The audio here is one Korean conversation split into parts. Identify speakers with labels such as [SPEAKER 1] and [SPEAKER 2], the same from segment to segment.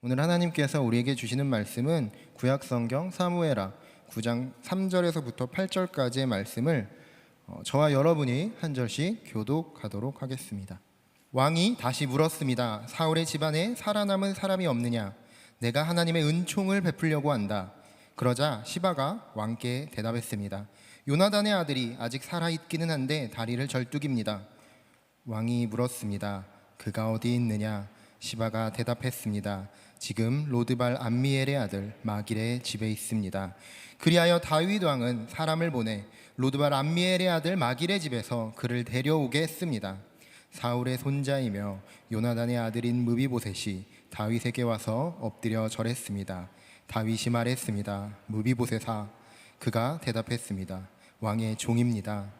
[SPEAKER 1] 오늘 하나님께서 우리에게 주시는 말씀은 구약성경 사무엘하 9장 3절에서부터 8절까지의 말씀을 저와 여러분이 한 절씩 교독하도록 하겠습니다. 왕이 다시 물었습니다. 사울의 집안에 살아남은 사람이 없느냐? 내가 하나님의 은총을 베풀려고 한다. 그러자 시바가 왕께 대답했습니다. 요나단의 아들이 아직 살아있기는 한데 다리를 절뚝입니다. 왕이 물었습니다. 그가 어디 있느냐? 시바가 대답했습니다. 지금 로드발 암미엘의 아들 마길의 집에 있습니다. 그리하여 다윗 왕은 사람을 보내 로드발 암미엘의 아들 마길의 집에서 그를 데려오게 했습니다. 사울의 손자이며 요나단의 아들인 무비보셋이 다윗에게 와서 엎드려 절했습니다. 다윗이 말했습니다. 무비보셋아. 그가 대답했습니다. 왕의 종입니다.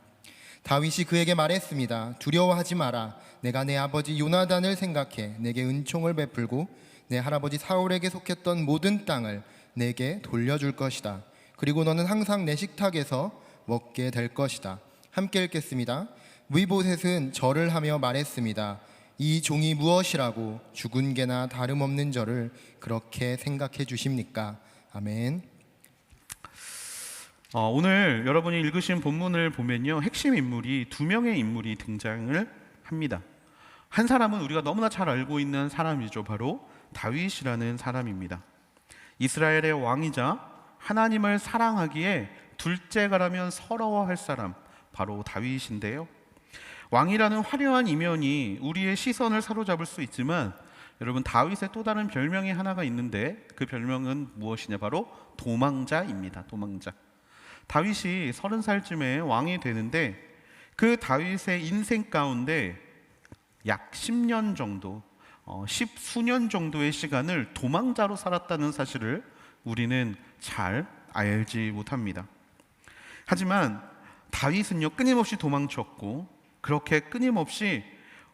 [SPEAKER 1] 다윗이 그에게 말했습니다. 두려워하지 마라. 내가 내 아버지 요나단을 생각해 내게 은총을 베풀고 내 할아버지 사울에게 속했던 모든 땅을 내게 돌려줄 것이다. 그리고 너는 항상 내 식탁에서 먹게 될 것이다. 함께 읽겠습니다. 무비보셋은 절을 하며 말했습니다. 이 종이 무엇이라고 죽은 개나 다름없는 저를 그렇게 생각해 주십니까? 아멘.
[SPEAKER 2] 오늘 여러분이 읽으신 본문을 보면요, 핵심 인물이 두 명의 인물이 등장을 합니다. 한 사람은 우리가 너무나 잘 알고 있는 사람이죠. 바로 다윗이라는 사람입니다. 이스라엘의 왕이자 하나님을 사랑하기에 둘째가라면 서러워할 사람, 바로 다윗인데요. 왕이라는 화려한 이면이 우리의 시선을 사로잡을 수 있지만 여러분, 다윗의 또 다른 별명이 하나가 있는데 그 별명은 무엇이냐? 바로 도망자입니다. 도망자. 다윗이 30살쯤에 왕이 되는데 그 다윗의 인생 가운데 약 10년 정도, 10수년 정도의 시간을 도망자로 살았다는 사실을 우리는 잘 알지 못합니다. 하지만 다윗은요, 끊임없이 도망쳤고 그렇게 끊임없이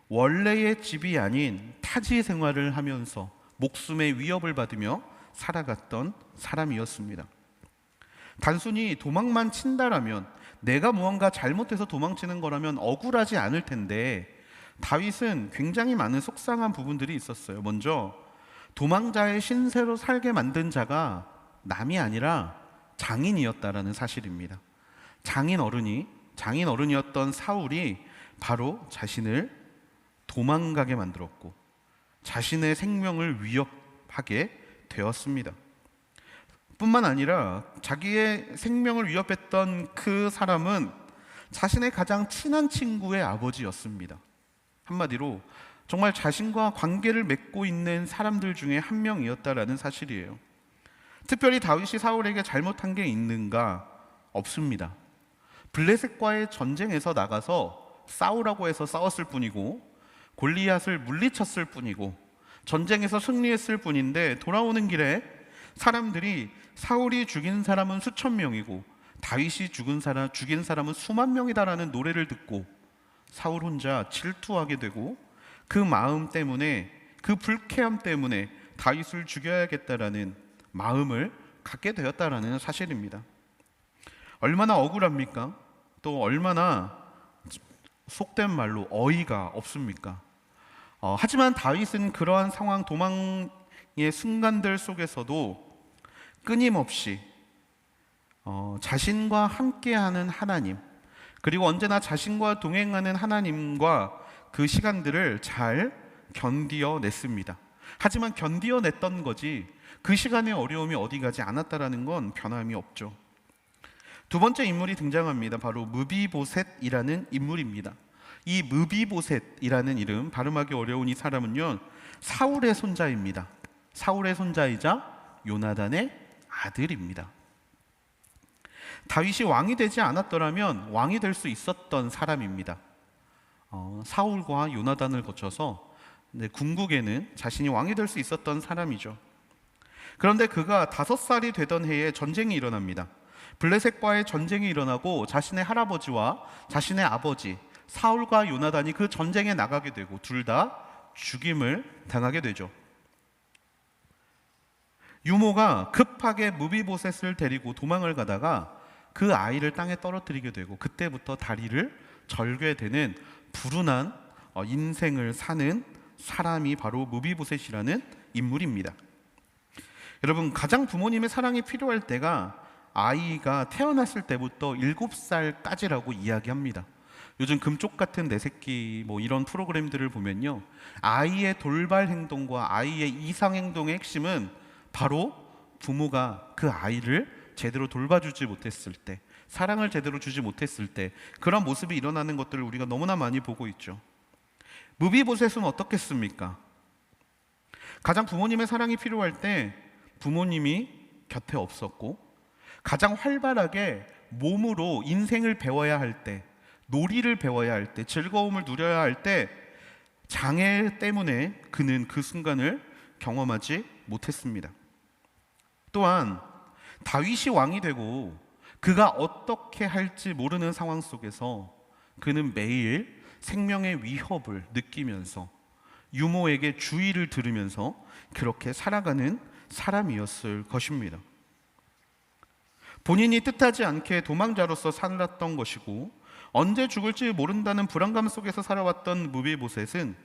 [SPEAKER 2] 원래의 집이 아닌 타지 생활을 하면서 목숨의 위협을 받으며 살아갔던 사람이었습니다. 단순히 도망만 친다라면, 내가 무언가 잘못해서 도망치는 거라면 억울하지 않을 텐데 다윗은 굉장히 많은 속상한 부분들이 있었어요. 먼저 도망자의 신세로 살게 만든 자가 남이 아니라 장인이었다라는 사실입니다. 장인어른이었던 사울이 바로 자신을 도망가게 만들었고 자신의 생명을 위협하게 되었습니다. 뿐만 아니라 자기의 생명을 위협했던 그 사람은 자신의 가장 친한 친구의 아버지였습니다. 한마디로 정말 자신과 관계를 맺고 있는 사람들 중에 한 명이었다라는 사실이에요. 특별히 다윗이 사울에게 잘못한 게 있는가? 없습니다. 블레셋과의 전쟁에서 나가서 싸우라고 해서 싸웠을 뿐이고 골리앗을 물리쳤을 뿐이고 전쟁에서 승리했을 뿐인데 돌아오는 길에 사람들이 사울이 죽인 사람은 수천 명이고 다윗이 죽인 사람은 수만 명이다라는 노래를 듣고 사울 혼자 질투하게 되고 그 마음 때문에, 그 불쾌함 때문에 다윗을 죽여야겠다라는 마음을 갖게 되었다라는 사실입니다. 얼마나 억울합니까? 또 얼마나 속된 말로 어이가 없습니까? 하지만 다윗은 그러한 상황, 도망의 순간들 속에서도 끊임없이 자신과 함께하는 하나님, 그리고 언제나 자신과 동행하는 하나님과 그 시간들을 잘 견디어냈습니다. 하지만 견디어냈던 거지 그 시간의 어려움이 어디 가지 않았다라는 건 변함이 없죠. 두 번째 인물이 등장합니다. 바로 무비보셋이라는 인물입니다. 이 무비보셋이라는 이름, 발음하기 어려운 이 사람은요, 사울의 손자입니다. 사울의 손자이자 요나단의 아들입니다. 다윗이 왕이 되지 않았더라면 왕이 될 수 있었던 사람입니다. 사울과 요나단을 거쳐서 궁극에는 자신이 왕이 될 수 있었던 사람이죠. 그런데 그가 5살이 되던 해에 전쟁이 일어납니다. 블레셋과의 전쟁이 일어나고 자신의 할아버지와 자신의 아버지 사울과 요나단이 그 전쟁에 나가게 되고 둘 다 죽임을 당하게 되죠. 유모가 급하게 무비보셋을 데리고 도망을 가다가 그 아이를 땅에 떨어뜨리게 되고 그때부터 다리를 절게 되는 불운한 인생을 사는 사람이 바로 무비보셋이라는 인물입니다. 여러분, 가장 부모님의 사랑이 필요할 때가 아이가 태어났을 때부터 7살까지라고 이야기합니다. 요즘 금쪽 같은 내 새끼 뭐 이런 프로그램들을 보면요, 아이의 돌발 행동과 아이의 이상 행동의 핵심은 바로 부모가 그 아이를 제대로 돌봐주지 못했을 때, 사랑을 제대로 주지 못했을 때 그런 모습이 일어나는 것들을 우리가 너무나 많이 보고 있죠. 무비보셋은 어떻겠습니까? 가장 부모님의 사랑이 필요할 때 부모님이 곁에 없었고, 가장 활발하게 몸으로 인생을 배워야 할 때, 놀이를 배워야 할 때, 즐거움을 누려야 할 때 장애 때문에 그는 그 순간을 경험하지 못했습니다. 또한 다윗이 왕이 되고 그가 어떻게 할지 모르는 상황 속에서 그는 매일 생명의 위협을 느끼면서 유모에게 주의를 들으면서 그렇게 살아가는 사람이었을 것입니다. 본인이 뜻하지 않게 도망자로서 살았던 것이고, 언제 죽을지 모른다는 불안감 속에서 살아왔던 무비보셋은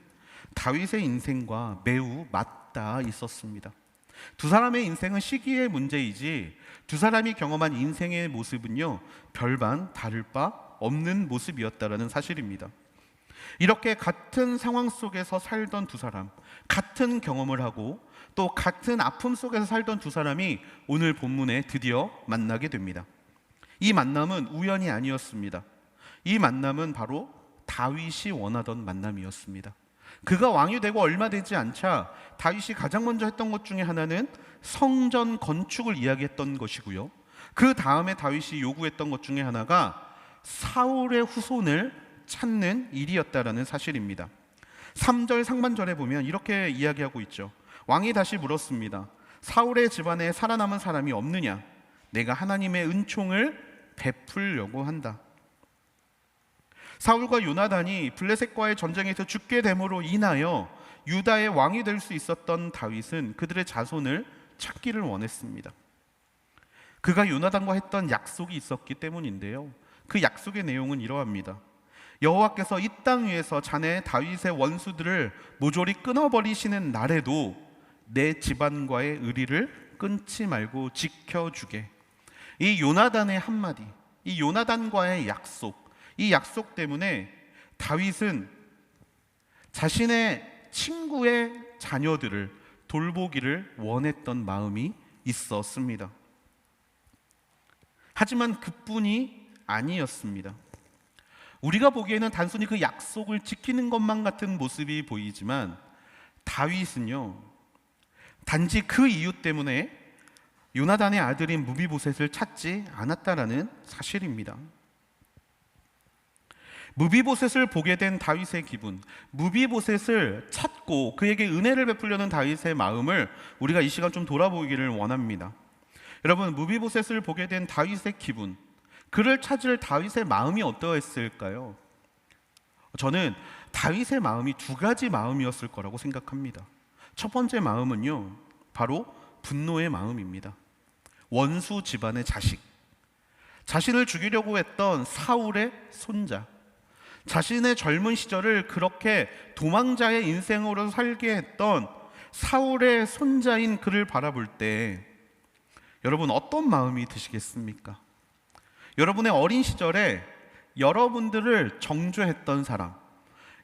[SPEAKER 2] 다윗의 인생과 매우 맞닿아 있었습니다. 두 사람의 인생은 시기의 문제이지 두 사람이 경험한 인생의 모습은요, 별반 다를 바 없는 모습이었다라는 사실입니다. 이렇게 같은 상황 속에서 살던 두 사람, 같은 경험을 하고 또 같은 아픔 속에서 살던 두 사람이 오늘 본문에 드디어 만나게 됩니다. 이 만남은 우연이 아니었습니다. 이 만남은 바로 다윗이 원하던 만남이었습니다. 그가 왕이 되고 얼마 되지 않자 다윗이 가장 먼저 했던 것 중에 하나는 성전 건축을 이야기했던 것이고요, 그 다음에 다윗이 요구했던 것 중에 하나가 사울의 후손을 찾는 일이었다라는 사실입니다. 3절 상반절에 보면 이렇게 이야기하고 있죠. 왕이 다시 물었습니다. 사울의 집안에 살아남은 사람이 없느냐? 내가 하나님의 은총을 베풀려고 한다. 사울과 요나단이 블레셋과의 전쟁에서 죽게 됨으로 인하여 유다의 왕이 될 수 있었던 다윗은 그들의 자손을 찾기를 원했습니다. 그가 요나단과 했던 약속이 있었기 때문인데요, 그 약속의 내용은 이러합니다. 여호와께서 이 땅 위에서 자네 다윗의 원수들을 모조리 끊어버리시는 날에도 내 집안과의 의리를 끊지 말고 지켜주게. 이 요나단의 한마디, 이 요나단과의 약속, 이 약속 때문에 다윗은 자신의 친구의 자녀들을 돌보기를 원했던 마음이 있었습니다. 하지만 그뿐이 아니었습니다. 우리가 보기에는 단순히 그 약속을 지키는 것만 같은 모습이 보이지만 다윗은요, 단지 그 이유 때문에 요나단의 아들인 무비보셋을 찾지 않았다라는 사실입니다. 무비보셋을 보게 된 다윗의 기분, 무비보셋을 찾고 그에게 은혜를 베풀려는 다윗의 마음을 우리가 이 시간 좀 돌아보기를 원합니다. 여러분, 무비보셋을 보게 된 다윗의 기분, 그를 찾을 다윗의 마음이 어떠했을까요? 저는 다윗의 마음이 두 가지 마음이었을 거라고 생각합니다. 첫 번째 마음은요, 바로 분노의 마음입니다. 원수 집안의 자식, 자신을 죽이려고 했던 사울의 손자, 자신의 젊은 시절을 그렇게 도망자의 인생으로 살게 했던 사울의 손자인 그를 바라볼 때 여러분, 어떤 마음이 드시겠습니까? 여러분의 어린 시절에 여러분들을 정죄했던 사람,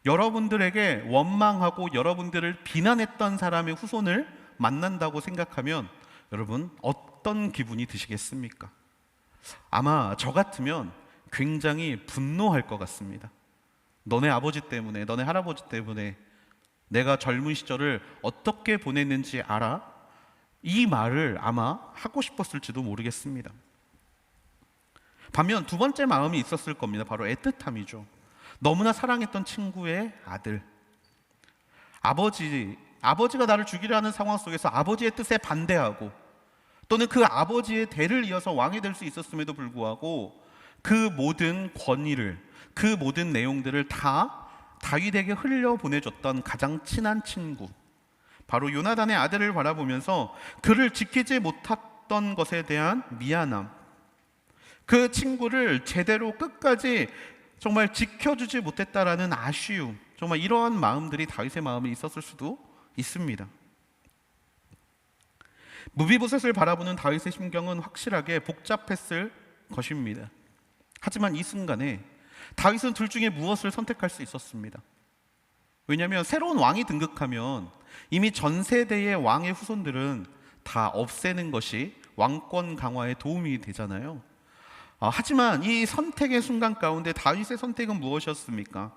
[SPEAKER 2] 여러분들에게 원망하고 여러분들을 비난했던 사람의 후손을 만난다고 생각하면 여러분, 어떤 기분이 드시겠습니까? 아마 저 같으면 굉장히 분노할 것 같습니다. 너네 아버지 때문에, 너네 할아버지 때문에 내가 젊은 시절을 어떻게 보냈는지 알아? 이 말을 아마 하고 싶었을지도 모르겠습니다. 반면 두 번째 마음이 있었을 겁니다. 바로 애틋함이죠. 너무나 사랑했던 친구의 아들, 아버지가 나를 죽이려 하는 상황 속에서 아버지의 뜻에 반대하고 또는 그 아버지의 대를 이어서 왕이 될 수 있었음에도 불구하고 그 모든 권위를, 그 모든 내용들을 다 다윗에게 흘려보내줬던 가장 친한 친구, 바로 요나단의 아들을 바라보면서 그를 지키지 못했던 것에 대한 미안함, 그 친구를 제대로 끝까지 정말 지켜주지 못했다라는 아쉬움, 정말 이러한 마음들이 다윗의 마음에 있었을 수도 있습니다. 무비보셋을 바라보는 다윗의 심경은 확실하게 복잡했을 것입니다. 하지만 이 순간에 다윗은 둘 중에 무엇을 선택할 수 있었습니다. 왜냐하면 새로운 왕이 등극하면 이미 전 세대의 왕의 후손들은 다 없애는 것이 왕권 강화에 도움이 되잖아요. 하지만 이 선택의 순간 가운데 다윗의 선택은 무엇이었습니까?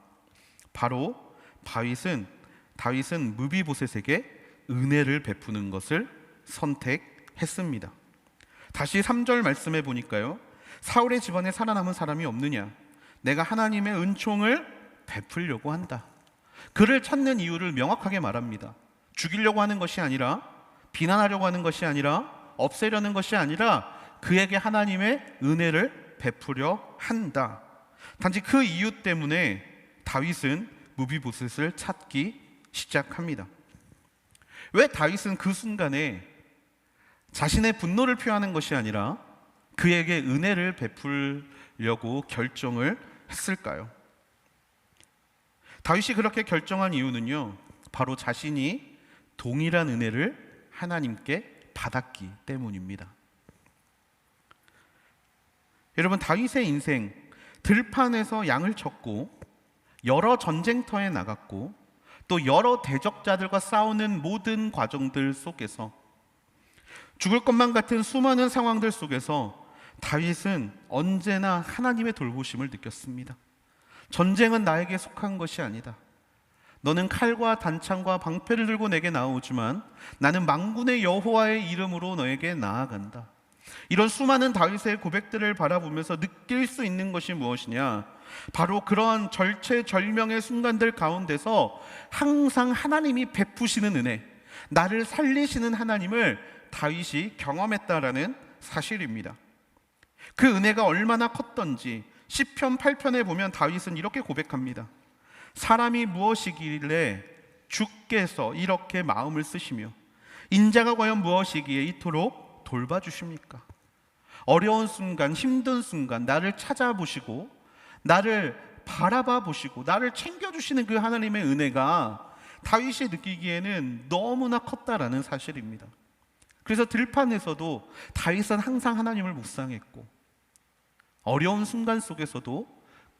[SPEAKER 2] 바로 다윗은 무비보셋에게 은혜를 베푸는 것을 선택했습니다. 다시 3절 말씀해 보니까요, 사울의 집안에 살아남은 사람이 없느냐? 내가 하나님의 은총을 베풀려고 한다. 그를 찾는 이유를 명확하게 말합니다. 죽이려고 하는 것이 아니라, 비난하려고 하는 것이 아니라, 없애려는 것이 아니라 그에게 하나님의 은혜를 베푸려 한다. 단지 그 이유 때문에 다윗은 무비보셋을 찾기 시작합니다. 왜 다윗은 그 순간에 자신의 분노를 표하는 것이 아니라 그에게 은혜를 베풀려고 결정을 했을까요? 다윗이 그렇게 결정한 이유는요, 바로 자신이 동일한 은혜를 하나님께 받았기 때문입니다. 여러분, 다윗의 인생, 들판에서 양을 쳤고 여러 전쟁터에 나갔고 또 여러 대적자들과 싸우는 모든 과정들 속에서, 죽을 것만 같은 수많은 상황들 속에서 다윗은 언제나 하나님의 돌보심을 느꼈습니다. 전쟁은 나에게 속한 것이 아니다. 너는 칼과 단창과 방패를 들고 내게 나오지만 나는 만군의 여호와의 이름으로 너에게 나아간다. 이런 수많은 다윗의 고백들을 바라보면서 느낄 수 있는 것이 무엇이냐? 바로 그러한 절체절명의 순간들 가운데서 항상 하나님이 베푸시는 은혜, 나를 살리시는 하나님을 다윗이 경험했다라는 사실입니다. 그 은혜가 얼마나 컸던지 시편 8편에 보면 다윗은 이렇게 고백합니다. 사람이 무엇이길래 주께서 이렇게 마음을 쓰시며 인자가 과연 무엇이기에 이토록 돌봐주십니까? 어려운 순간, 힘든 순간 나를 찾아보시고 나를 바라봐 보시고 나를 챙겨주시는 그 하나님의 은혜가 다윗이 느끼기에는 너무나 컸다라는 사실입니다. 그래서 들판에서도 다윗은 항상 하나님을 묵상했고 어려운 순간 속에서도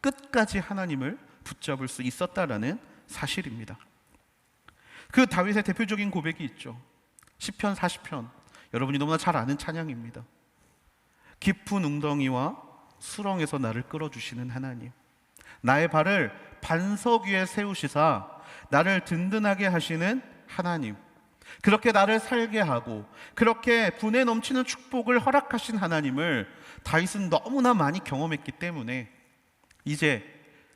[SPEAKER 2] 끝까지 하나님을 붙잡을 수 있었다라는 사실입니다. 그 다윗의 대표적인 고백이 있죠. 시편 40편, 여러분이 너무나 잘 아는 찬양입니다. 깊은 웅덩이와 수렁에서 나를 끌어주시는 하나님, 나의 발을 반석 위에 세우시사 나를 든든하게 하시는 하나님, 그렇게 나를 살게 하고 그렇게 분에 넘치는 축복을 허락하신 하나님을 다윗은 너무나 많이 경험했기 때문에 이제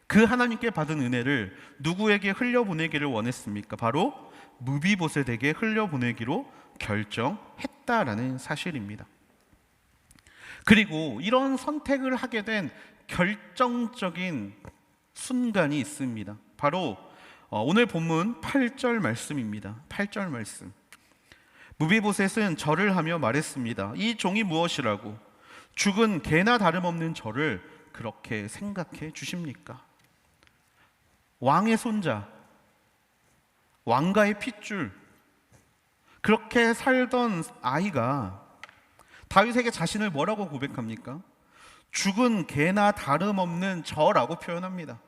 [SPEAKER 2] 그 하나님께 받은 은혜를 누구에게 흘려보내기를 원했습니까? 바로 무비보셋에게 흘려보내기로 결정했다라는 사실입니다. 그리고 이런 선택을 하게 된 결정적인 순간이 있습니다. 바로 오늘 본문 8절 말씀입니다. 8절 말씀. 무비보셋은 절을 하며 말했습니다. 이 종이 무엇이라고 죽은 개나 다름없는 저를 그렇게 생각해 주십니까? 왕의 손자, 왕가의 핏줄, 그렇게 살던 아이가 다윗에게 자신을 뭐라고 고백합니까? 죽은 개나 다름없는 저라고 표현합니다.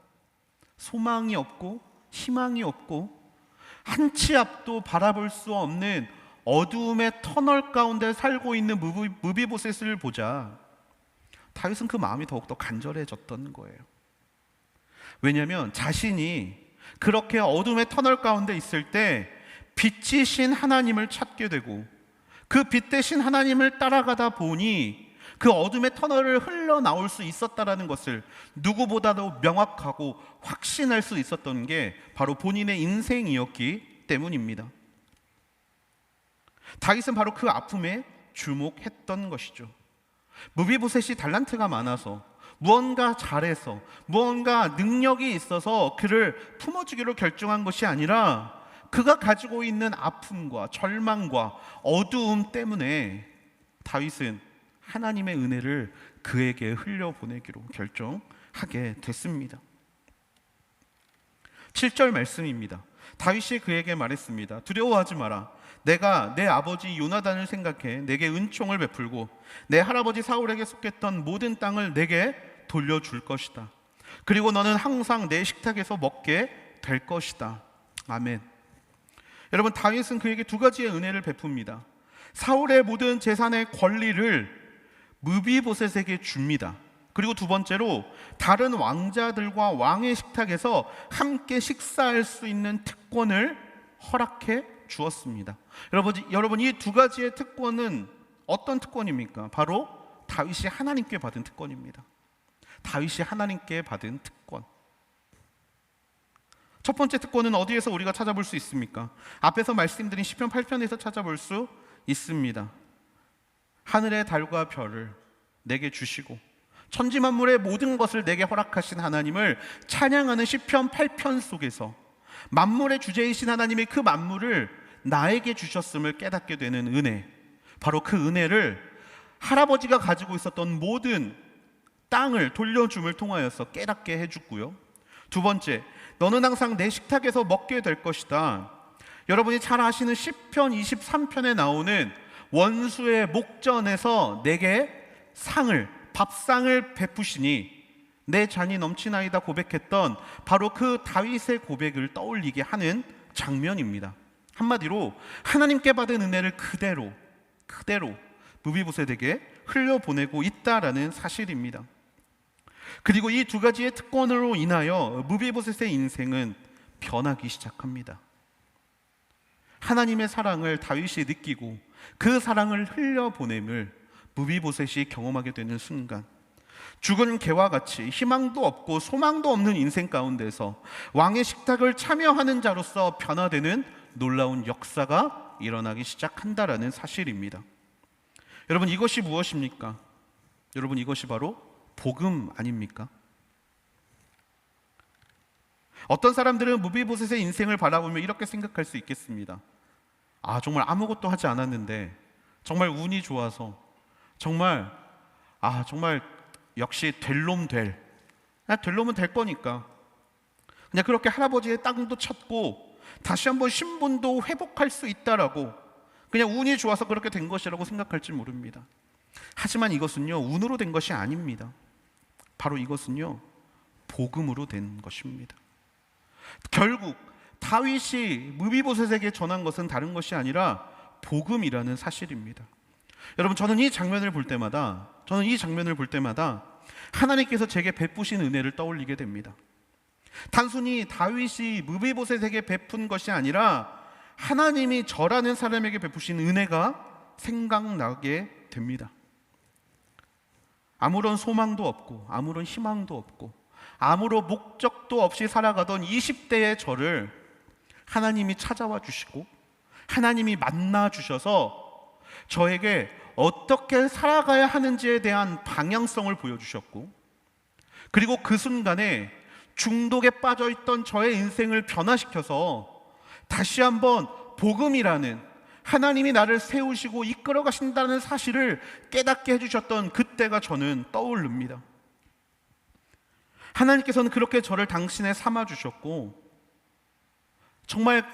[SPEAKER 2] 소망이 없고 희망이 없고 한 치 앞도 바라볼 수 없는 어두움의 터널 가운데 살고 있는 무비보셋을 보자 다윗은 그 마음이 더욱더 간절해졌던 거예요. 왜냐하면 자신이 그렇게 어둠의 터널 가운데 있을 때 빛이신 하나님을 찾게 되고 그 빛 대신 하나님을 따라가다 보니 그 어둠의 터널을 흘러나올 수 있었다라는 것을 누구보다도 명확하고 확신할 수 있었던 게 바로 본인의 인생이었기 때문입니다. 다윗은 바로 그 아픔에 주목했던 것이죠. 무비보셋이 달란트가 많아서 무언가 잘해서 무언가 능력이 있어서 그를 품어주기로 결정한 것이 아니라 그가 가지고 있는 아픔과 절망과 어두움 때문에 다윗은 하나님의 은혜를 그에게 흘려보내기로 결정하게 됐습니다. 7절 말씀입니다. 다윗이 그에게 말했습니다. 두려워하지 마라. 내가 내 아버지 요나단을 생각해 내게 은총을 베풀고 내 할아버지 사울에게 속했던 모든 땅을 내게 돌려줄 것이다. 그리고 너는 항상 내 식탁에서 먹게 될 것이다. 아멘. 여러분, 다윗은 그에게 두 가지의 은혜를 베풉니다. 사울의 모든 재산의 권리를 무비보셋에게 줍니다. 그리고 두 번째로 다른 왕자들과 왕의 식탁에서 함께 식사할 수 있는 특권을 허락해 주었습니다. 여러분, 이 두 가지의 특권은 어떤 특권입니까? 바로 다윗이 하나님께 받은 특권입니다. 다윗이 하나님께 받은 특권. 첫 번째 특권은 어디에서 우리가 찾아볼 수 있습니까? 앞에서 말씀드린 시편 8편에서 찾아볼 수 있습니다. 하늘의 달과 별을 내게 주시고 천지만물의 모든 것을 내게 허락하신 하나님을 찬양하는 시편 8편 속에서 만물의 주제이신 하나님이 그 만물을 나에게 주셨음을 깨닫게 되는 은혜, 바로 그 은혜를 할아버지가 가지고 있었던 모든 땅을 돌려줌을 통하여서 깨닫게 해주고요. 두 번째, 너는 항상 내 식탁에서 먹게 될 것이다. 여러분이 잘 아시는 시편 23편에 나오는 원수의 목전에서 내게 밥상을 베푸시니 내 잔이 넘치나이다 고백했던 바로 그 다윗의 고백을 떠올리게 하는 장면입니다. 한마디로 하나님께 받은 은혜를 그대로 무비보셋에게 흘려보내고 있다라는 사실입니다. 그리고 이 두 가지의 특권으로 인하여 무비보셋의 인생은 변하기 시작합니다. 하나님의 사랑을 다윗이 느끼고 그 사랑을 흘려보냄을 무비보셋이 경험하게 되는 순간, 죽은 개와 같이 희망도 없고 소망도 없는 인생 가운데서 왕의 식탁을 참여하는 자로서 변화되는 놀라운 역사가 일어나기 시작한다라는 사실입니다. 여러분, 이것이 무엇입니까? 여러분, 이것이 바로 복음 아닙니까? 어떤 사람들은 무비보셋의 인생을 바라보며 이렇게 생각할 수 있겠습니다. 정말 아무것도 하지 않았는데 정말 운이 좋아서 정말 역시 될 놈은 될 거니까 그냥 그렇게 할아버지의 땅도 찾고 다시 한번 신분도 회복할 수 있다라고 그냥 운이 좋아서 그렇게 된 것이라고 생각할지 모릅니다. 하지만 이것은요, 운으로 된 것이 아닙니다. 바로 이것은요, 복음으로 된 것입니다. 결국 다윗이 무비보셋에게 전한 것은 다른 것이 아니라 복음이라는 사실입니다. 여러분, 저는 이 장면을 볼 때마다 하나님께서 제게 베푸신 은혜를 떠올리게 됩니다. 단순히 다윗이 무비보셋에게 베푼 것이 아니라 하나님이 저라는 사람에게 베푸신 은혜가 생각나게 됩니다. 아무런 소망도 없고 아무런 희망도 없고 아무런 목적도 없이 살아가던 20대의 저를 하나님이 찾아와 주시고 하나님이 만나 주셔서 저에게 어떻게 살아가야 하는지에 대한 방향성을 보여주셨고, 그리고 그 순간에 중독에 빠져있던 저의 인생을 변화시켜서 다시 한번 복음이라는 하나님이 나를 세우시고 이끌어 가신다는 사실을 깨닫게 해주셨던 그때가 저는 떠오릅니다. 하나님께서는 그렇게 저를 당신에 삼아주셨고, 정말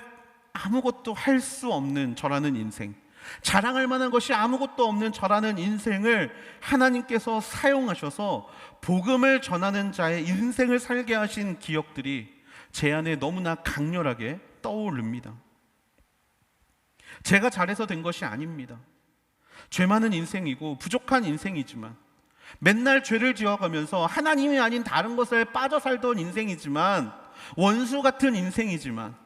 [SPEAKER 2] 아무것도 할 수 없는 저라는 인생, 자랑할 만한 것이 아무것도 없는 저라는 인생을 하나님께서 사용하셔서 복음을 전하는 자의 인생을 살게 하신 기억들이 제 안에 너무나 강렬하게 떠오릅니다. 제가 잘해서 된 것이 아닙니다. 죄 많은 인생이고 부족한 인생이지만, 맨날 죄를 지어가면서 하나님이 아닌 다른 것에 빠져 살던 인생이지만, 원수 같은 인생이지만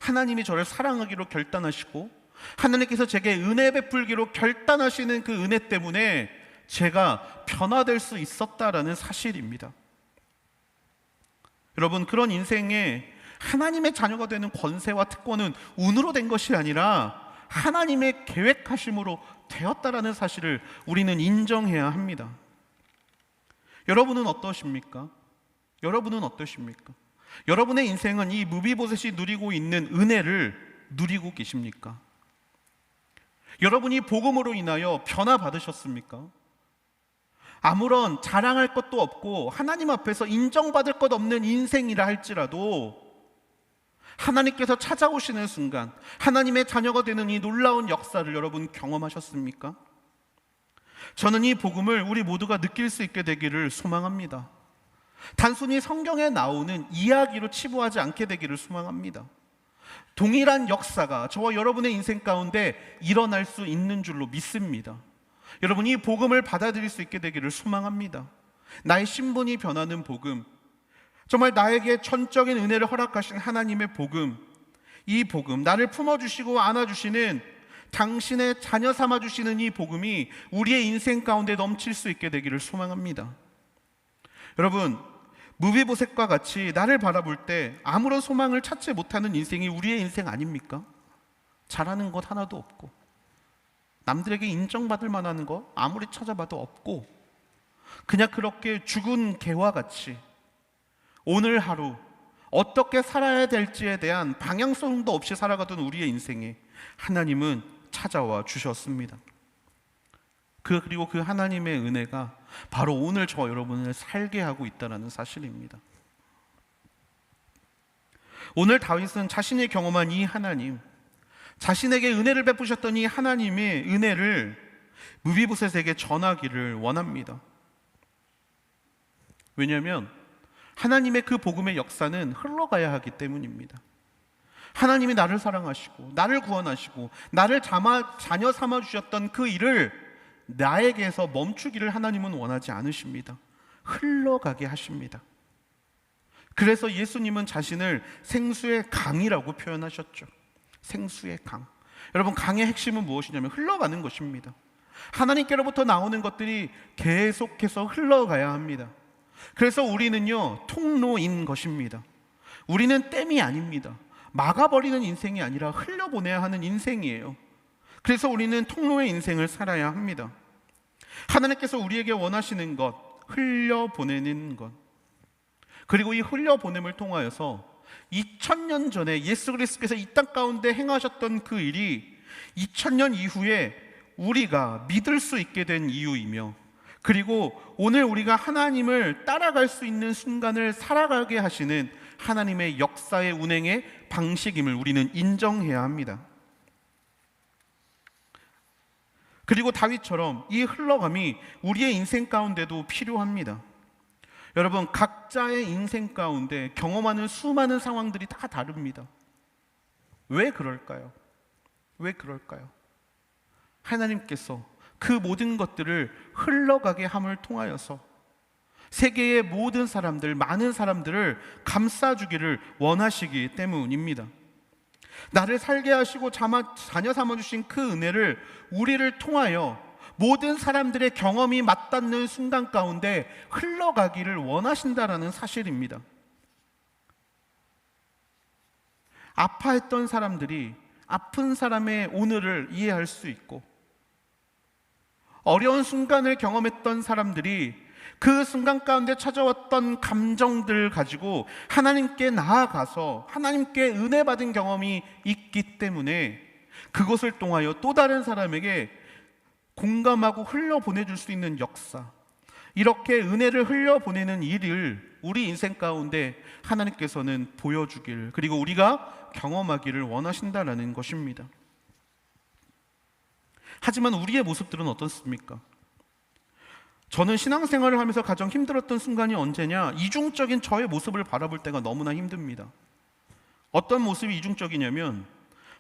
[SPEAKER 2] 하나님이 저를 사랑하기로 결단하시고 하나님께서 제게 은혜 베풀기로 결단하시는 그 은혜 때문에 제가 변화될 수 있었다라는 사실입니다. 여러분, 그런 인생에 하나님의 자녀가 되는 권세와 특권은 운으로 된 것이 아니라 하나님의 계획하심으로 되었다라는 사실을 우리는 인정해야 합니다. 여러분은 어떠십니까? 여러분의 인생은 이 무비보셋이 누리고 있는 은혜를 누리고 계십니까? 여러분이 복음으로 인하여 변화받으셨습니까? 아무런 자랑할 것도 없고 하나님 앞에서 인정받을 것 없는 인생이라 할지라도 하나님께서 찾아오시는 순간 하나님의 자녀가 되는 이 놀라운 역사를 여러분 경험하셨습니까? 저는 이 복음을 우리 모두가 느낄 수 있게 되기를 소망합니다. 단순히 성경에 나오는 이야기로 치부하지 않게 되기를 소망합니다. 동일한 역사가 저와 여러분의 인생 가운데 일어날 수 있는 줄로 믿습니다. 여러분, 이 복음을 받아들일 수 있게 되기를 소망합니다. 나의 신분이 변하는 복음, 정말 나에게 전적인 은혜를 허락하신 하나님의 복음, 이 복음, 나를 품어주시고 안아주시는 당신의 자녀 삼아주시는 이 복음이 우리의 인생 가운데 넘칠 수 있게 되기를 소망합니다. 여러분, 무비보셋과 같이 나를 바라볼 때 아무런 소망을 찾지 못하는 인생이 우리의 인생 아닙니까? 잘하는 것 하나도 없고, 남들에게 인정받을 만한 거 아무리 찾아봐도 없고, 그냥 그렇게 죽은 개와 같이 오늘 하루 어떻게 살아야 될지에 대한 방향성도 없이 살아가던 우리의 인생에 하나님은 찾아와 주셨습니다. 그리고 그 하나님의 은혜가 바로 오늘 저 여러분을 살게 하고 있다는 사실입니다. 오늘 다윗은 자신이 경험한 이 하나님, 자신에게 은혜를 베푸셨던 이 하나님의 은혜를 무비보셋에게 전하기를 원합니다. 왜냐하면 하나님의 그 복음의 역사는 흘러가야 하기 때문입니다. 하나님이 나를 사랑하시고 나를 구원하시고 나를 자녀 삼아주셨던 그 일을 나에게서 멈추기를 하나님은 원하지 않으십니다. 흘러가게 하십니다. 그래서 예수님은 자신을 생수의 강이라고 표현하셨죠. 생수의 강. 여러분, 강의 핵심은 무엇이냐면 흘러가는 것입니다. 하나님께로부터 나오는 것들이 계속해서 흘러가야 합니다. 그래서 우리는요, 통로인 것입니다. 우리는 댐이 아닙니다. 막아버리는 인생이 아니라 흘려보내야 하는 인생이에요. 그래서 우리는 통로의 인생을 살아야 합니다. 하나님께서 우리에게 원하시는 것, 흘려보내는 것, 그리고 이 흘려보냄을 통하여서 2000년 전에 예수 그리스도께서 이 땅 가운데 행하셨던 그 일이 2000년 이후에 우리가 믿을 수 있게 된 이유이며, 그리고 오늘 우리가 하나님을 따라갈 수 있는 순간을 살아가게 하시는 하나님의 역사의 운행의 방식임을 우리는 인정해야 합니다. 그리고 다윗처럼 이 흘러감이 우리의 인생 가운데도 필요합니다. 여러분, 각자의 인생 가운데 경험하는 수많은 상황들이 다 다릅니다. 왜 그럴까요? 왜 그럴까요? 하나님께서 그 모든 것들을 흘러가게 함을 통하여서 세계의 모든 사람들, 많은 사람들을 감싸주기를 원하시기 때문입니다. 나를 살게 하시고 자녀 삼아주신 그 은혜를 우리를 통하여 모든 사람들의 경험이 맞닿는 순간 가운데 흘러가기를 원하신다라는 사실입니다. 아파했던 사람들이 아픈 사람의 오늘을 이해할 수 있고, 어려운 순간을 경험했던 사람들이 그 순간 가운데 찾아왔던 감정들 가지고 하나님께 나아가서 하나님께 은혜 받은 경험이 있기 때문에 그것을 통하여 또 다른 사람에게 공감하고 흘려보내줄 수 있는 역사, 이렇게 은혜를 흘려보내는 일을 우리 인생 가운데 하나님께서는 보여주길, 그리고 우리가 경험하기를 원하신다라는 것입니다. 하지만 우리의 모습들은 어떻습니까? 저는 신앙생활을 하면서 가장 힘들었던 순간이 언제냐? 이중적인 저의 모습을 바라볼 때가 너무나 힘듭니다. 어떤 모습이 이중적이냐면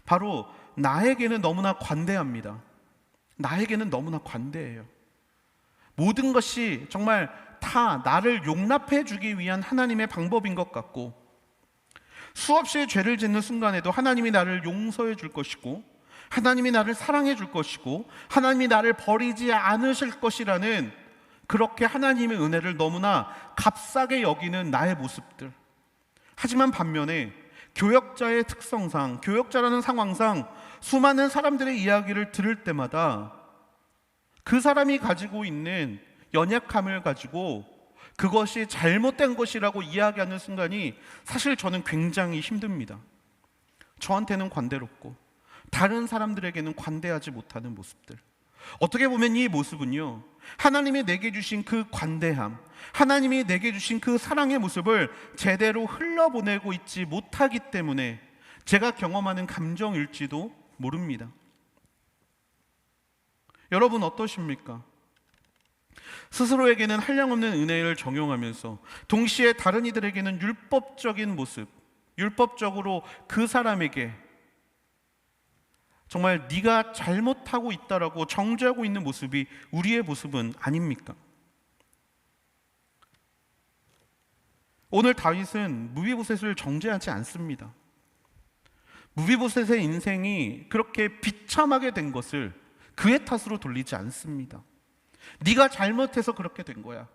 [SPEAKER 2] 바로 나에게는 너무나 관대합니다. 나에게는 너무나 관대해요. 모든 것이 정말 다 나를 용납해 주기 위한 하나님의 방법인 것 같고, 수없이 죄를 짓는 순간에도 하나님이 나를 용서해 줄 것이고, 하나님이 나를 사랑해 줄 것이고, 하나님이 나를 버리지 않으실 것이라는, 그렇게 하나님의 은혜를 너무나 값싸게 여기는 나의 모습들. 하지만 반면에 교역자의 특성상, 교역자라는 상황상 수많은 사람들의 이야기를 들을 때마다 그 사람이 가지고 있는 연약함을 가지고 그것이 잘못된 것이라고 이야기하는 순간이 사실 저는 굉장히 힘듭니다. 저한테는 관대롭고 다른 사람들에게는 관대하지 못하는 모습들, 어떻게 보면 이 모습은요, 하나님이 내게 주신 그 관대함, 하나님이 내게 주신 그 사랑의 모습을 제대로 흘러보내고 있지 못하기 때문에 제가 경험하는 감정일지도 모릅니다. 여러분 어떠십니까? 스스로에게는 한량없는 은혜를 정용하면서 동시에 다른 이들에게는 율법적인 모습, 율법적으로 그 사람에게 정말 네가 잘못하고 있다라고 정죄하고 있는 모습이 우리의 모습은 아닙니까? 오늘 다윗은 무비보셋을 정죄하지 않습니다. 무비보셋의 인생이 그렇게 비참하게 된 것을 그의 탓으로 돌리지 않습니다. 네가 잘못해서 그렇게 된 거야.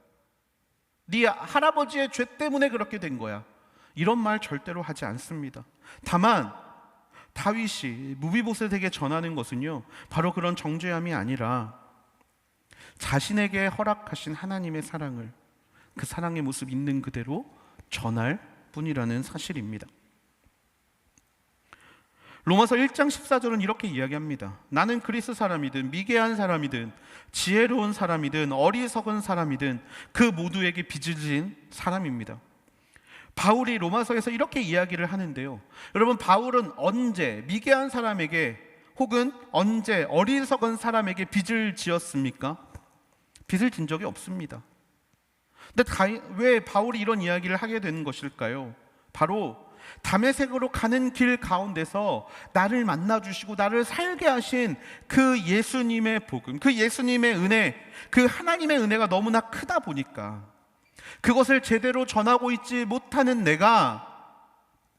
[SPEAKER 2] 네 할아버지의 죄 때문에 그렇게 된 거야. 이런 말 절대로 하지 않습니다. 다만 다윗이 무비보셋에게 전하는 것은요, 바로 그런 정죄함이 아니라 자신에게 허락하신 하나님의 사랑을, 그 사랑의 모습 있는 그대로 전할 뿐이라는 사실입니다. 로마서 1장 14절은 이렇게 이야기합니다. 나는 그리스 사람이든 미개한 사람이든 지혜로운 사람이든 어리석은 사람이든 그 모두에게 빚을 진 사람입니다. 바울이 로마서에서 이렇게 이야기를 하는데요, 여러분, 바울은 언제 미개한 사람에게 혹은 언제 어리석은 사람에게 빚을 지었습니까? 빚을 진 적이 없습니다. 근데 왜 바울이 이런 이야기를 하게 되는 것일까요? 바로 다메섹으로 가는 길 가운데서 나를 만나주시고 나를 살게 하신 그 예수님의 복음, 그 예수님의 은혜, 그 하나님의 은혜가 너무나 크다 보니까 그것을 제대로 전하고 있지 못하는 내가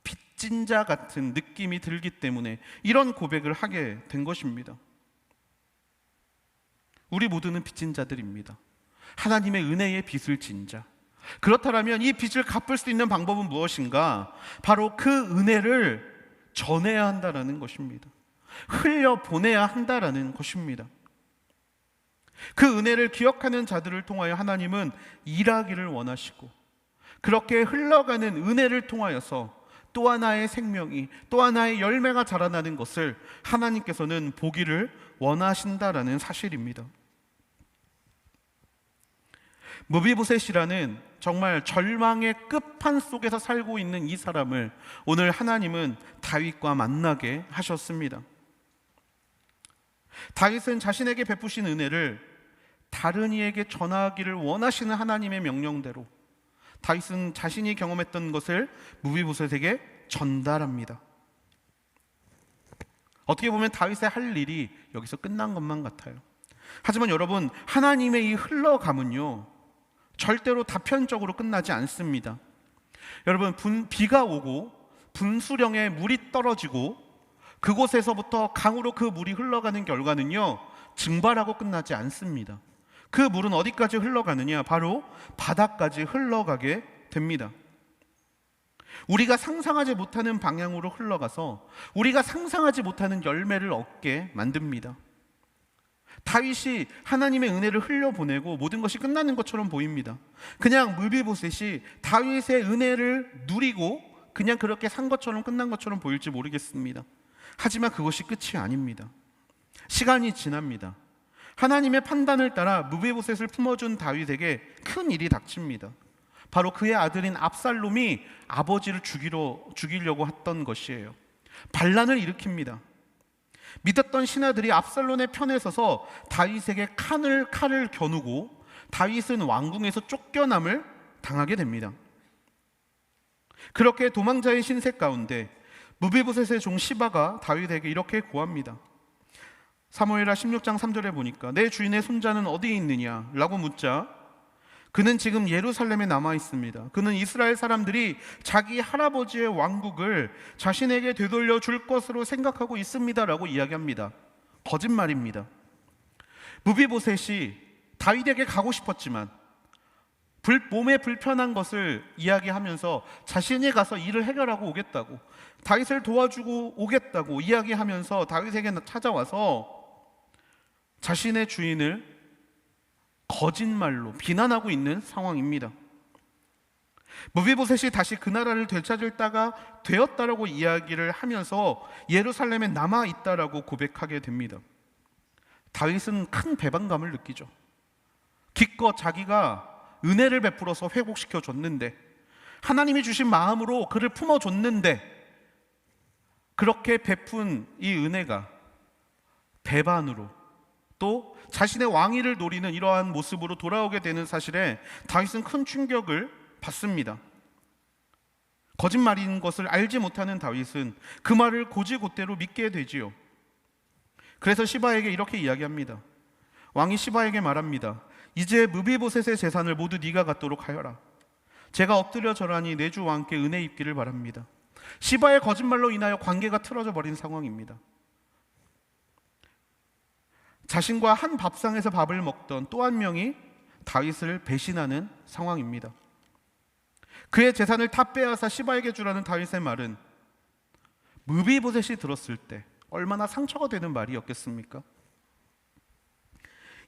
[SPEAKER 2] 빚진 자 같은 느낌이 들기 때문에 이런 고백을 하게 된 것입니다. 우리 모두는 빚진 자들입니다. 하나님의 은혜의 빚을 진 자. 그렇다면 이 빚을 갚을 수 있는 방법은 무엇인가? 바로 그 은혜를 전해야 한다는 것입니다. 흘려보내야 한다는 것입니다. 그 은혜를 기억하는 자들을 통하여 하나님은 일하기를 원하시고, 그렇게 흘러가는 은혜를 통하여서 또 하나의 생명이, 또 하나의 열매가 자라나는 것을 하나님께서는 보기를 원하신다라는 사실입니다. 무비보셋이라는 정말 절망의 끝판 속에서 살고 있는 이 사람을 오늘 하나님은 다윗과 만나게 하셨습니다. 다윗은 자신에게 베푸신 은혜를 다른 이에게 전하기를 원하시는 하나님의 명령대로 다윗은 자신이 경험했던 것을 무비보셋에게 전달합니다. 어떻게 보면 다윗의 할 일이 여기서 끝난 것만 같아요. 하지만 여러분, 하나님의 이 흘러감은요, 절대로 다편적으로 끝나지 않습니다. 여러분, 비가 오고 분수령에 물이 떨어지고 그곳에서부터 강으로 그 물이 흘러가는 결과는요, 증발하고 끝나지 않습니다. 그 물은 어디까지 흘러가느냐? 바로 바다까지 흘러가게 됩니다. 우리가 상상하지 못하는 방향으로 흘러가서 우리가 상상하지 못하는 열매를 얻게 만듭니다. 다윗이 하나님의 은혜를 흘려보내고 모든 것이 끝나는 것처럼 보입니다. 그냥 무비보셋이 다윗의 은혜를 누리고 그냥 그렇게 산 것처럼 끝난 것처럼 보일지 모르겠습니다. 하지만 그것이 끝이 아닙니다. 시간이 지납니다. 하나님의 판단을 따라 무비보셋을 품어준 다윗에게 큰 일이 닥칩니다. 바로 그의 아들인 압살롬이 아버지를 죽이려고 했던 것이에요. 반란을 일으킵니다. 믿었던 신하들이 압살롬의 편에 서서 다윗에게 칼을 겨누고 다윗은 왕궁에서 쫓겨남을 당하게 됩니다. 그렇게 도망자의 신세 가운데 무비보셋의 종 시바가 다윗에게 이렇게 고합니다. 사무엘하 16장 3절에 보니까 내 주인의 손자는 어디에 있느냐? 라고 묻자 그는 지금 예루살렘에 남아 있습니다. 그는 이스라엘 사람들이 자기 할아버지의 왕국을 자신에게 되돌려 줄 것으로 생각하고 있습니다. 라고 이야기합니다. 거짓말입니다. 무비보셋이 다윗에게 가고 싶었지만 몸에 불편한 것을 이야기하면서 자신이 가서 일을 해결하고 오겠다고, 다윗을 도와주고 오겠다고 이야기하면서 다윗에게 찾아와서 자신의 주인을 거짓말로 비난하고 있는 상황입니다. 무비보셋이 다시 그 나라를 되찾을 때가 되었다라고 이야기를 하면서 예루살렘에 남아있다라고 고백하게 됩니다. 다윗은 큰 배반감을 느끼죠. 기껏 자기가 은혜를 베풀어서 회복시켜 줬는데, 하나님이 주신 마음으로 그를 품어줬는데, 그렇게 베푼 이 은혜가 배반으로 또 자신의 왕위를 노리는 이러한 모습으로 돌아오게 되는 사실에 다윗은 큰 충격을 받습니다. 거짓말인 것을 알지 못하는 다윗은 그 말을 곧이곧대로 믿게 되지요. 그래서 시바에게 이렇게 이야기합니다. 왕이 시바에게 말합니다. 이제 무비보셋의 재산을 모두 네가 갖도록 하여라. 제가 엎드려 절하니 내 주 왕께 은혜 입기를 바랍니다. 시바의 거짓말로 인하여 관계가 틀어져 버린 상황입니다. 자신과 한 밥상에서 밥을 먹던 또 한 명이 다윗을 배신하는 상황입니다. 그의 재산을 다 빼앗아 시바에게 주라는 다윗의 말은 무비보셋이 들었을 때 얼마나 상처가 되는 말이었겠습니까?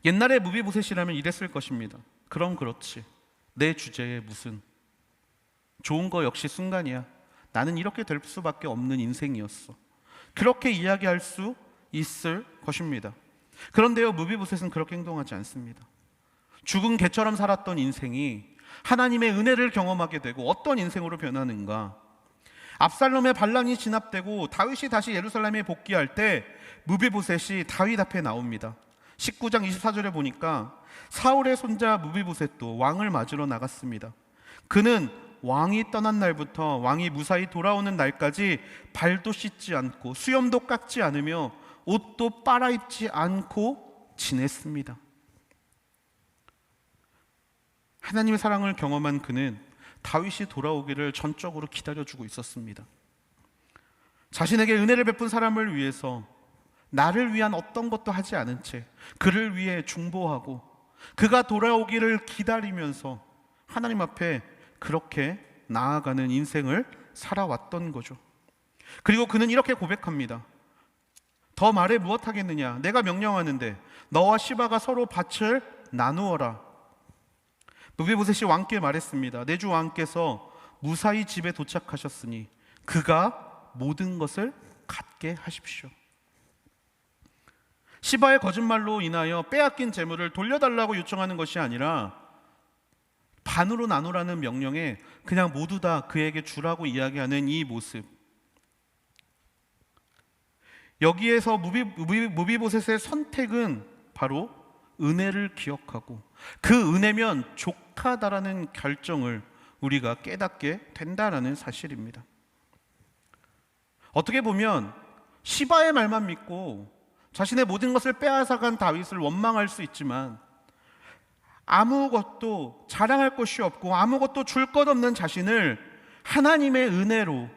[SPEAKER 2] 옛날에 무비보셋이라면 이랬을 것입니다. 그럼 그렇지, 내 주제에 무슨, 좋은 거 역시 순간이야, 나는 이렇게 될 수밖에 없는 인생이었어, 그렇게 이야기할 수 있을 것입니다. 그런데요, 무비보셋은 그렇게 행동하지 않습니다. 죽은 개처럼 살았던 인생이 하나님의 은혜를 경험하게 되고 어떤 인생으로 변하는가? 압살롬의 반란이 진압되고 다윗이 다시 예루살렘에 복귀할 때 무비보셋이 다윗 앞에 나옵니다. 19장 24절에 보니까 사울의 손자 무비보셋도 왕을 맞으러 나갔습니다. 그는 왕이 떠난 날부터 왕이 무사히 돌아오는 날까지 발도 씻지 않고 수염도 깎지 않으며 옷도 빨아입지 않고 지냈습니다. 하나님의 사랑을 경험한 그는 다윗이 돌아오기를 전적으로 기다려주고 있었습니다. 자신에게 은혜를 베푼 사람을 위해서 나를 위한 어떤 것도 하지 않은 채 그를 위해 중보하고 그가 돌아오기를 기다리면서 하나님 앞에 그렇게 나아가는 인생을 살아왔던 거죠. 그리고 그는 이렇게 고백합니다. 더 말해 무엇하겠느냐? 내가 명령하는데 너와 시바가 서로 밭을 나누어라. 무비보셋이 왕께 말했습니다. 내 주 왕께서 무사히 집에 도착하셨으니 그가 모든 것을 갖게 하십시오. 시바의 거짓말로 인하여 빼앗긴 재물을 돌려달라고 요청하는 것이 아니라 반으로 나누라는 명령에 그냥 모두 다 그에게 주라고 이야기하는 이 모습, 여기에서 무비보셋의 선택은 바로 은혜를 기억하고 그 은혜면 족하다라는 결정을 우리가 깨닫게 된다라는 사실입니다. 어떻게 보면 시바의 말만 믿고 자신의 모든 것을 빼앗아간 다윗을 원망할 수 있지만 아무것도 자랑할 것이 없고 아무것도 줄 것 없는 자신을 하나님의 은혜로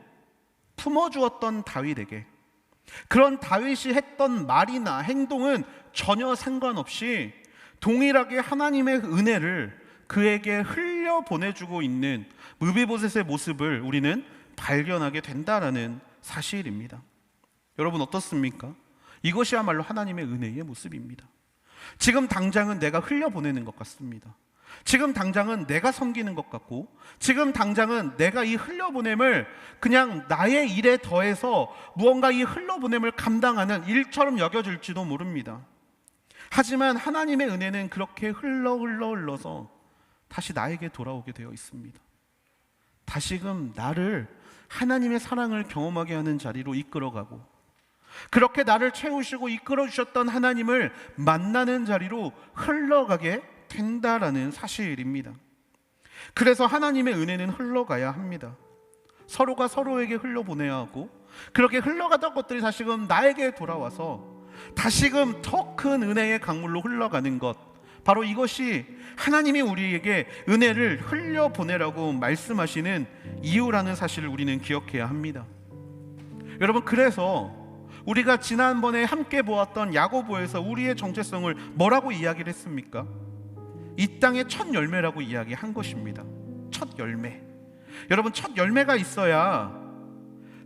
[SPEAKER 2] 품어주었던 다윗에게 그런 다윗이 했던 말이나 행동은 전혀 상관없이 동일하게 하나님의 은혜를 그에게 흘려보내주고 있는 무비보셋의 모습을 우리는 발견하게 된다라는 사실입니다. 여러분 어떻습니까? 이것이야말로 하나님의 은혜의 모습입니다. 지금 당장은 내가 흘려보내는 것 같습니다. 지금 당장은 내가 섬기는 것 같고 지금 당장은 내가 이 흘려보냄을 그냥 나의 일에 더해서 무언가 이 흘려보냄을 감당하는 일처럼 여겨질지도 모릅니다. 하지만 하나님의 은혜는 그렇게 흘러서 다시 나에게 돌아오게 되어 있습니다. 다시금 나를 하나님의 사랑을 경험하게 하는 자리로 이끌어가고 그렇게 나를 채우시고 이끌어 주셨던 하나님을 만나는 자리로 흘러가게 된다라는 사실입니다. 그래서 하나님의 은혜는 흘러가야 합니다. 서로가 서로에게 흘려보내야 하고 그렇게 흘러가던 것들이 다시금 나에게 돌아와서 다시금 더 큰 은혜의 강물로 흘러가는 것, 바로 이것이 하나님이 우리에게 은혜를 흘려보내라고 말씀하시는 이유라는 사실을 우리는 기억해야 합니다. 여러분, 그래서 우리가 지난번에 함께 보았던 야고보에서 우리의 정체성을 뭐라고 이야기를 했습니까? 이 땅의 첫 열매라고 이야기한 것입니다. 첫 열매. 여러분, 첫 열매가 있어야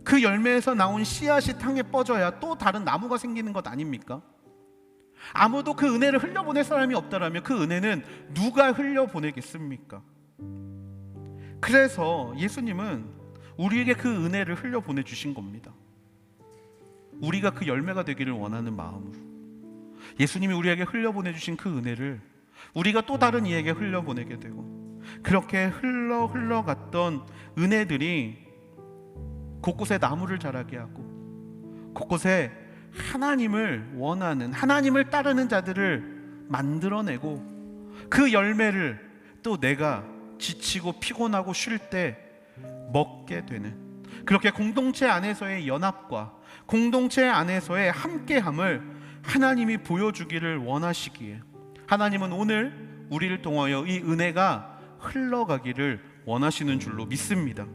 [SPEAKER 2] 그 열매에서 나온 씨앗이 땅에 뻗어야 또 다른 나무가 생기는 것 아닙니까? 아무도 그 은혜를 흘려보낼 사람이 없다라면 그 은혜는 누가 흘려보내겠습니까? 그래서 예수님은 우리에게 그 은혜를 흘려보내 주신 겁니다. 우리가 그 열매가 되기를 원하는 마음으로. 예수님이 우리에게 흘려보내주신 그 은혜를 우리가 또 다른 이에게 흘려보내게 되고, 그렇게 흘러갔던 은혜들이 곳곳에 나무를 자라게 하고 곳곳에 하나님을 원하는, 하나님을 따르는 자들을 만들어내고, 그 열매를 또 내가 지치고 피곤하고 쉴 때 먹게 되는, 그렇게 공동체 안에서의 연합과 공동체 안에서의 함께함을 하나님이 보여주기를 원하시기에 하나님은 오늘 우리를 통하여 이 은혜가 흘러가기를 원하시는 줄로 믿습니다.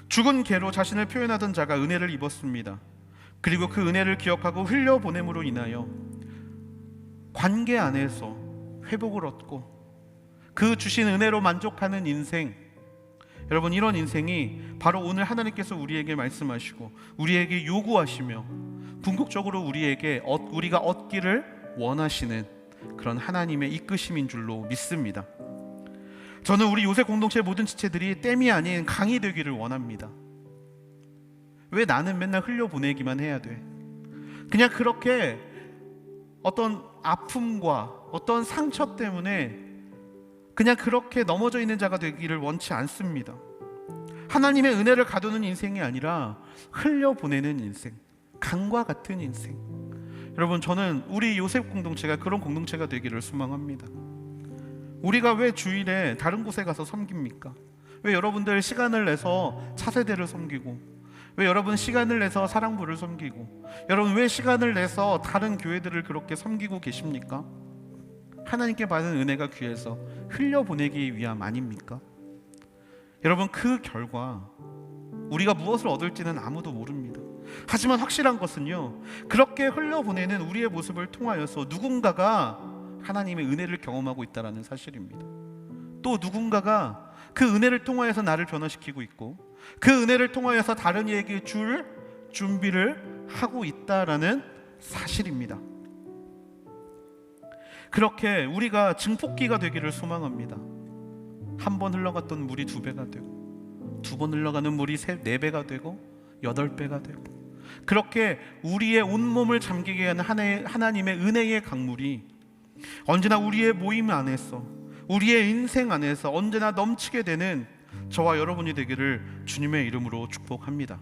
[SPEAKER 2] 죽은 개로 자신을 표현하던 자가 은혜를 입었습니다. 그리고 그 은혜를 기억하고 흘려보냄으로 인하여 관계 안에서 회복을 얻고 그 주신 은혜로 만족하는 인생, 여러분, 이런 인생이 바로 오늘 하나님께서 우리에게 말씀하시고 우리에게 요구하시며 궁극적으로 우리가 얻기를 원하시는 그런 하나님의 이끄심인 줄로 믿습니다. 저는 우리 요셉 공동체 모든 지체들이 댐이 아닌 강이 되기를 원합니다. 왜 나는 맨날 흘려보내기만 해야 돼? 그냥 그렇게 어떤 아픔과 어떤 상처 때문에 그냥 그렇게 넘어져 있는 자가 되기를 원치 않습니다. 하나님의 은혜를 가두는 인생이 아니라 흘려보내는 인생, 강과 같은 인생. 여러분, 저는 우리 요셉 공동체가 그런 공동체가 되기를 소망합니다. 우리가 왜 주일에 다른 곳에 가서 섬깁니까? 왜 여러분들 시간을 내서 차세대를 섬기고, 왜 여러분 시간을 내서 사랑부를 섬기고, 여러분 왜 시간을 내서 다른 교회들을 그렇게 섬기고 계십니까? 하나님께 받은 은혜가 귀해서 흘려보내기 위함 아닙니까? 여러분, 그 결과 우리가 무엇을 얻을지는 아무도 모릅니다. 하지만 확실한 것은요, 그렇게 흘려보내는 우리의 모습을 통하여서 누군가가 하나님의 은혜를 경험하고 있다는 사실입니다. 또 누군가가 그 은혜를 통하여서 나를 변화시키고 있고, 그 은혜를 통하여서 다른 이에게 줄 준비를 하고 있다라는 사실입니다. 그렇게 우리가 증폭기가 되기를 소망합니다. 한 번 흘러갔던 물이 2배가 되고, 2번 흘러가는 물이 4배가 되고 8배가 되고, 그렇게 우리의 온몸을 잠기게 하는 하나님의 은혜의 강물이 언제나 우리의 모임 안에서, 우리의 인생 안에서 언제나 넘치게 되는 저와 여러분이 되기를 주님의 이름으로 축복합니다.